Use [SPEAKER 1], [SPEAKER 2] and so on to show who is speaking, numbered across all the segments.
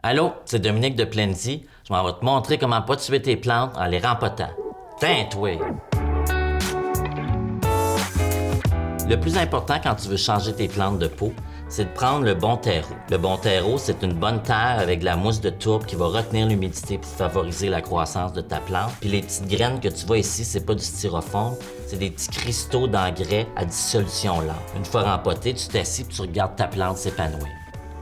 [SPEAKER 1] Allô, c'est Dominique de Plenty. Je m'en vais te montrer comment pas tuer tes plantes en les rempotant. Tiens, toi! Le plus important quand tu veux changer tes plantes de pot, c'est de prendre le bon terreau. Le bon terreau, c'est une bonne terre avec de la mousse de tourbe qui va retenir l'humidité pour favoriser la croissance de ta plante. Puis les petites graines que tu vois ici, c'est pas du styrofoam, c'est des petits cristaux d'engrais à dissolution lente. Une fois rempoté, tu t'assis et tu regardes ta plante s'épanouir.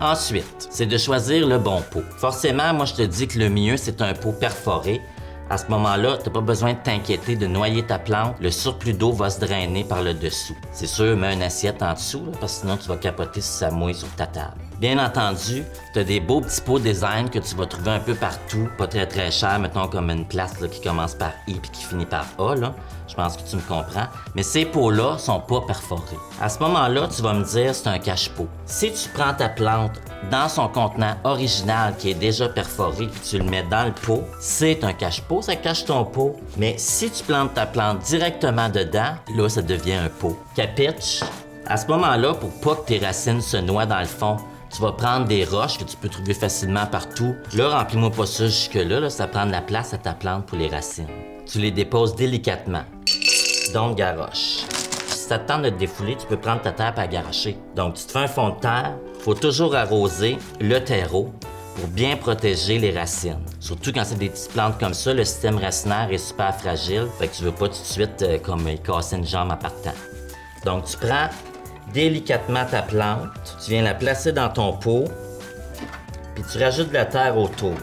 [SPEAKER 1] Ensuite, c'est de choisir le bon pot. Forcément, moi je te dis que le mieux, c'est un pot perforé. À ce moment-là, tu n'as pas besoin de t'inquiéter de noyer ta plante. Le surplus d'eau va se drainer par le dessous. C'est sûr, mets une assiette en dessous, là, parce que sinon tu vas capoter si ça mouille sur ta table. Bien entendu, tu as des beaux petits pots design que tu vas trouver un peu partout, pas très très cher, mettons comme une place là, qui commence par I puis qui finit par A. Là. Je pense que tu me comprends. Mais ces pots-là sont pas perforés. À ce moment-là, tu vas me dire c'est un cache-pot. Si tu prends ta plante dans son contenant original qui est déjà perforé puis tu le mets dans le pot, c'est un cache-pot, ça cache ton pot. Mais si tu plantes ta plante directement dedans, là, ça devient un pot. Capiche? À ce moment-là, pour pas que tes racines se noient dans le fond, tu vas prendre des roches que tu peux trouver facilement partout. Là, remplis-moi pas ça jusque-là, là, ça prend de la place à ta plante pour les racines. Tu les déposes délicatement. Donc, garoche. Si ça te tente de te défouler, tu peux prendre ta terre et la garocher. Donc, tu te fais un fond de terre. Il faut toujours arroser le terreau pour bien protéger les racines. Surtout quand c'est des petites plantes comme ça, le système racinaire est super fragile. Fait que tu veux pas tout de suite comme casser une jambe en partant. Donc, tu prends délicatement ta plante, tu viens la placer dans ton pot, puis tu rajoutes de la terre autour.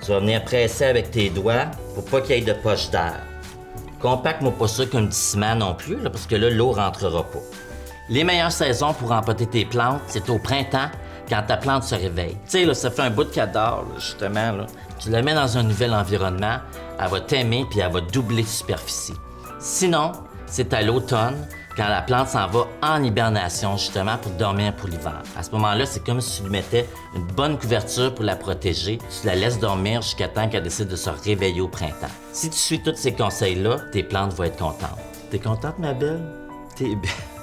[SPEAKER 1] Tu vas venir presser avec tes doigts pour pas qu'il y ait de poche d'air. Compacte-moi pas ça comme du ciment non plus, là, parce que là, l'eau rentrera pas. Les meilleures saisons pour empoter tes plantes, c'est au printemps, quand ta plante se réveille. Tu sais, là, ça fait un bout de cadavre, là, justement. Là. Tu la mets dans un nouvel environnement, elle va t'aimer puis elle va doubler de superficie. Sinon, c'est à l'automne, quand la plante s'en va en hibernation, justement, pour dormir pour l'hiver. À ce moment-là, c'est comme si tu lui mettais une bonne couverture pour la protéger. Tu la laisses dormir jusqu'à temps qu'elle décide de se réveiller au printemps. Si tu suis tous ces conseils-là, tes plantes vont être contentes. T'es contente, ma belle? T'es belle.